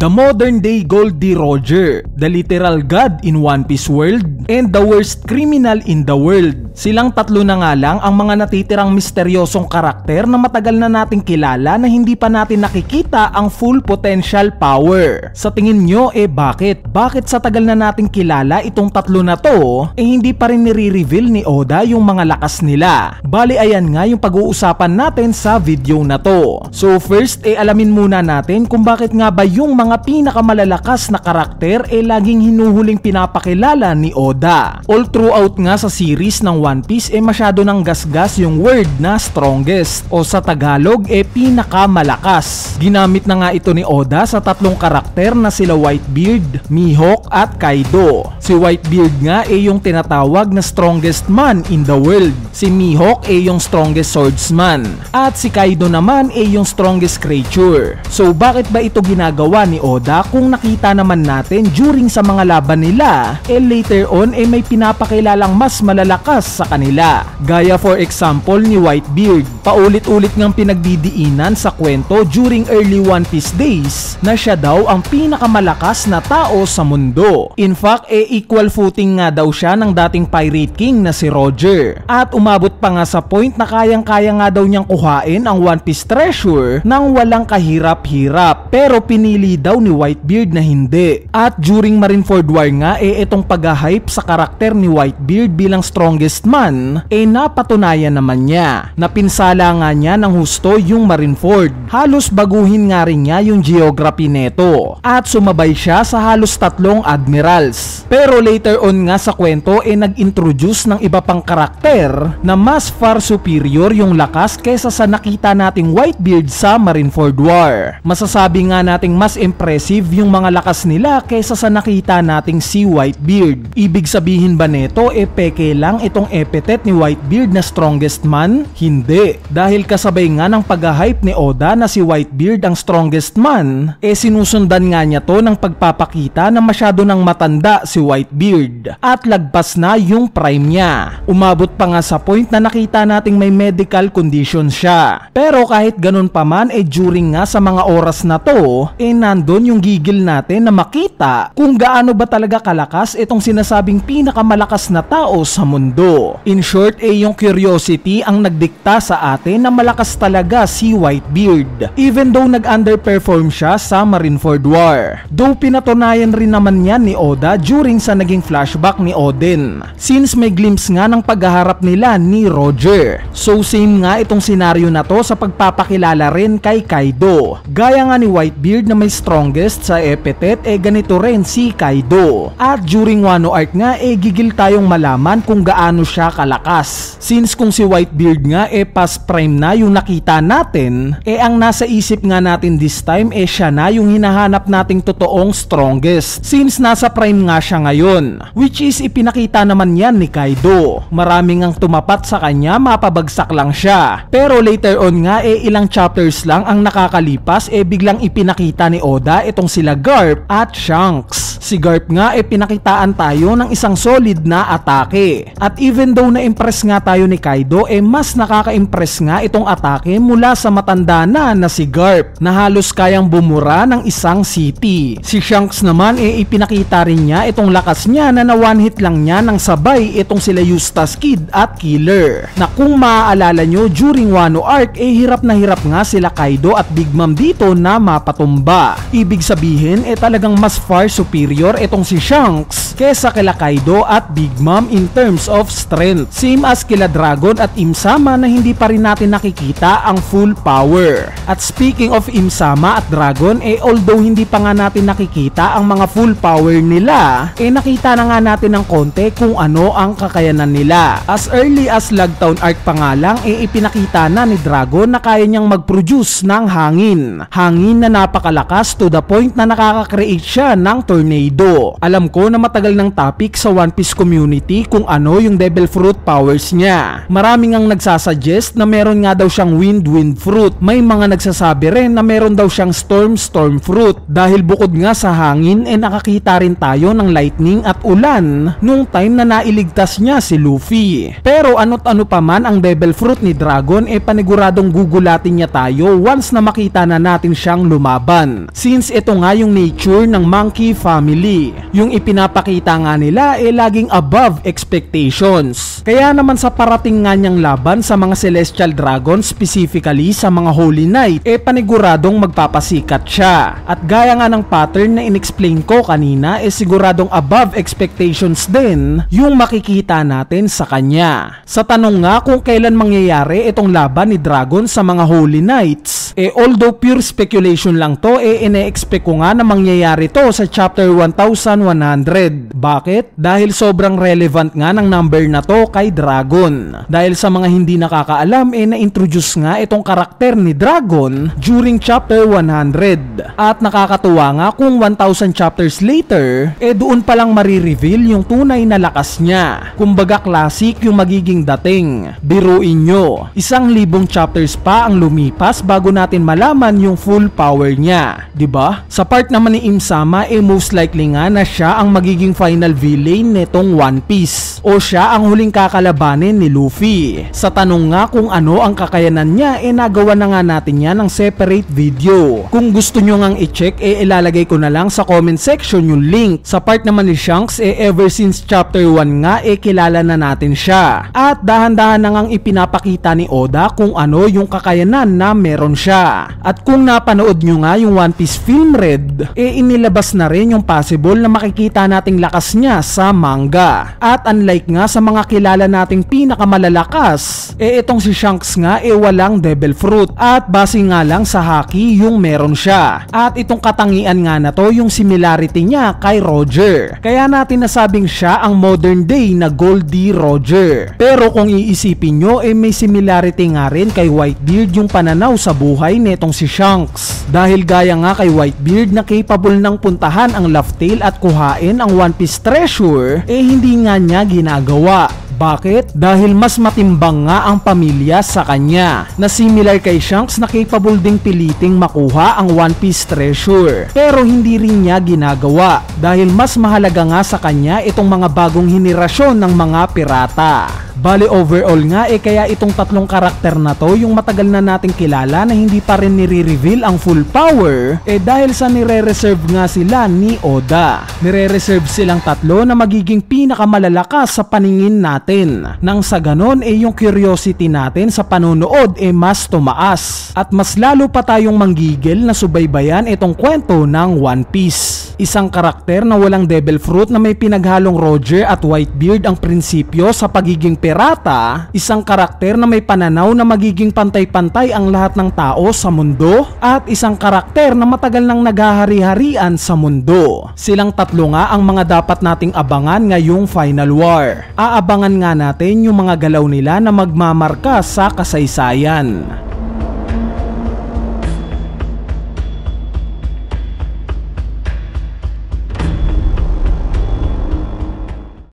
the modern day Goldie Roger, the literal god in One Piece world, and the worst criminal in the world. Silang tatlo na nga lang ang mga natitirang misteryosong karakter na matagal na nating kilala na hindi pa natin nakikita ang full potential power. Sa tingin nyo bakit? Bakit sa tagal na nating kilala itong tatlo na to hindi pa rin nire-reveal ni Oda yung mga lakas nila? Bali ayan nga yung pag-uusapan natin sa video na to. So first alamin muna natin kung bakit nga ba yung mga pinakamalalakas na karakter laging hinuhuling pinapakilala ni Oda. All throughout nga sa series ng One Piece masyado nang gasgas yung word na strongest o sa Tagalog pinakamalakas. Ginamit na nga ito ni Oda sa tatlong karakter na sila Whitebeard, Mihawk at Kaido. Si Whitebeard nga yung tinatawag na strongest man in the world. Si Mihawk yung strongest swordsman. At si Kaido naman yung strongest creature. So bakit ba ito ginagawa ni Oda kung nakita naman natin during sa mga laban nila later on may pinapakilalang mas malalakas sa kanila. Gaya for example ni Whitebeard, paulit-ulit ngang pinagdidiinan sa kwento during early One Piece days na siya daw ang pinakamalakas na tao sa mundo. In fact equal footing nga daw siya ng dating Pirate King na si Roger. At umabot pa nga sa point na kayang-kaya nga daw niyang kuhain ang One Piece treasure nang walang kahirap-hirap. Pero pinili daw ni Whitebeard na hindi. At during Marineford War nga itong pag-hype sa karakter ni Whitebeard bilang strongest man napatunayan naman niya. Napinsala nga niya ng husto yung Marineford. Halos baguhin nga rin niya yung geography neto. At sumabay siya sa halos tatlong admirals. Pero later on nga sa kwento nag-introduce ng iba pang karakter na mas far superior yung lakas kesa sa nakita nating Whitebeard sa Marineford War. Masasabi nga nating mas impressive yung mga lakas nila kesa sa nakita nating si Whitebeard. Ibig sabihin ba neto peke lang itong epithet ni Whitebeard na strongest man? Hindi. Dahil kasabay nga ng pag-hype ni Oda na si Whitebeard ang strongest man, sinusundan nga niya to ng pagpapakita na masyado nang matanda si Whitebeard at lagpas na yung prime niya. Umabot pa nga sa point na nakita nating may medical condition siya. Pero kahit ganun pa man during nga sa mga oras na to nandun yung gigil natin na makita kung gaano ba talaga kalakas itong sinasabing pinakamalakas na tao sa mundo. In short yung curiosity ang nagdikta sa atin na malakas talaga si Whitebeard. Even though nag-underperform siya sa Marineford War. Though pinatunayan rin naman yan ni Oda during sa naging flashback ni Oden. Since may glimpse nga ng paghaharap nila ni Roger. So same nga itong senaryo na to sa pagpapakilala rin kay Kaido. Gaya nga ni Whitebeard na may strongest sa epithet ganito rin si Kaido. At during Wano Arc nga gigil tayong malaman kung gaano siya kalakas. Since kung si Whitebeard nga past prime na yung nakita natin ang nasa isip nga natin this time siya na yung hinahanap nating totoong strongest. Since nasa prime nga siya ngayon, which is ipinakita naman yan ni Kaido. Maraming ang tumapat sa kanya, mapabagsak lang siya. Pero later on nga ilang chapters lang ang nakakalipas biglang ipinakita ni Oda itong sila Garp at Shanks. Si Garp nga pinakitaan tayo ng isang solid na atake. At even though na-impress nga tayo ni Kaido mas nakaka-impress nga itong atake mula sa matanda na si Garp na halos kayang bumura ng isang city. Si Shanks naman ipinakita rin niya itong lakas niya na one hit lang niya ng sabay itong sila Eustace Kid at Killer. Na kung maaalala nyo during Wano Arc hirap na hirap nga sila Kaido at Big Mom dito na mapatumba. Ibig sabihin talagang mas far superior itong si Shanks kesa kila Kaido at Big Mom in terms of strength. Same as kila Dragon at Im-sama na hindi pa rin natin nakikita ang full power. At speaking of Im-sama at Dragon although hindi pa nga natin nakikita ang mga full power nila nakita na nga natin ng konti kung ano ang kakayanan nila. As early as Logtown Arc pa nga lang ipinakita na ni Dragon na kaya niyang mag-produce ng hangin. Hangin na napakalakas to the point na nakaka-create siya ng tornado. Kaido. Alam ko na matagal ng topic sa One Piece community kung ano yung Devil Fruit powers niya. Maraming ang nagsasuggest na meron nga daw siyang Wind Fruit. May mga nagsasabi rin na meron daw siyang Storm Fruit dahil bukod nga sa hangin nakakita rin tayo ng lightning at ulan nung time na nailigtas niya si Luffy. Pero ano't ano pa man ang Devil Fruit ni Dragon paniguradong gugulatin niya tayo once na makita na natin siyang lumaban. Since ito nga yung nature ng Monkey Family. Yung ipinapakita nga nila laging above expectations. Kaya naman sa parating nga niyang laban sa mga Celestial Dragons, specifically sa mga Holy Knight, paniguradong magpapasikat siya. At gaya nga ng pattern na inexplain ko kanina, siguradong above expectations din yung makikita natin sa kanya. Sa tanong nga kung kailan mangyayari itong laban ni Dragon sa mga Holy Knights, although pure speculation lang to, ine-expect ko nga na mangyayari to sa chapter 1100. Bakit? Dahil sobrang relevant nga ng number na to kay Dragon. Dahil sa mga hindi nakakaalam, na-introduce nga itong karakter ni Dragon during chapter 100. At nakakatuwa nga kung 1000 chapters later, doon palang marireveal yung tunay na lakas niya. Kumbaga classic yung magiging dating. Biruin nyo, 1,000 chapters pa ang lumipas bago natin malaman yung full power niya. Diba? Sa part naman ni Im-sama, most likely nga na siya ang magiging final villain nitong One Piece. O siya ang huling kakalabanin ni Luffy. Sa tanong nga kung ano ang kakayanan niya, nagawa na nga natin yan ng separate video. Kung gusto nyo ngang i-check, ilalagay ko na lang sa comment section yung link. Sa part naman ni Shanks, ever since chapter 1 nga, kilala na natin siya. At dahan-dahan na ngang ipinapakita ni Oda kung ano yung kakayanan na meron siya. At kung napanood nyo nga yung One Piece Film Red, inilabas na rin yung possible na makikita nating lakas niya sa manga. At unlike nga sa mga kilala nating pinakamalalakas, itong si Shanks nga walang Devil Fruit. At base nga lang sa haki yung meron siya. At itong katangian nga na to yung similarity niya kay Roger. Kaya natin nasabing siya ang modern day na Goldie Roger. Pero kung iisipin nyo, may similarity nga rin kay Whitebeard yung pananaw sa buhay netong si Shanks. Dahil gaya nga kay Whitebeard na capable ng puntahan ang Laugh Tale at kuhain ang One Piece treasure, hindi nga niya ginagawa. Bakit? Dahil mas matimbang nga ang pamilya sa kanya, na similar kay Shanks na capable ding piliting makuha ang One Piece treasure. Pero hindi rin niya ginagawa dahil mas mahalaga nga sa kanya itong mga bagong henerasyon ng mga pirata. Bali overall nga kaya itong tatlong karakter na to yung matagal na nating kilala na hindi pa rin nire-reveal ang full power dahil sa nire-reserve nga sila ni Oda. Nire-reserve silang tatlo na magiging pinakamalalakas sa paningin natin. Nang sa ganon yung curiosity natin sa panonood mas tumaas at mas lalo pa tayong manggigil na subaybayan itong kwento ng One Piece. Isang karakter na walang Devil Fruit na may pinaghalong Roger at Whitebeard ang prinsipyo sa pagiging pirata, isang karakter na may pananaw na magiging pantay-pantay ang lahat ng tao sa mundo, at isang karakter na matagal nang naghahari-harian sa mundo. Silang tatlo nga ang mga dapat nating abangan ngayong Final War. Aabangan nga natin yung mga galaw nila na magmamarka sa kasaysayan.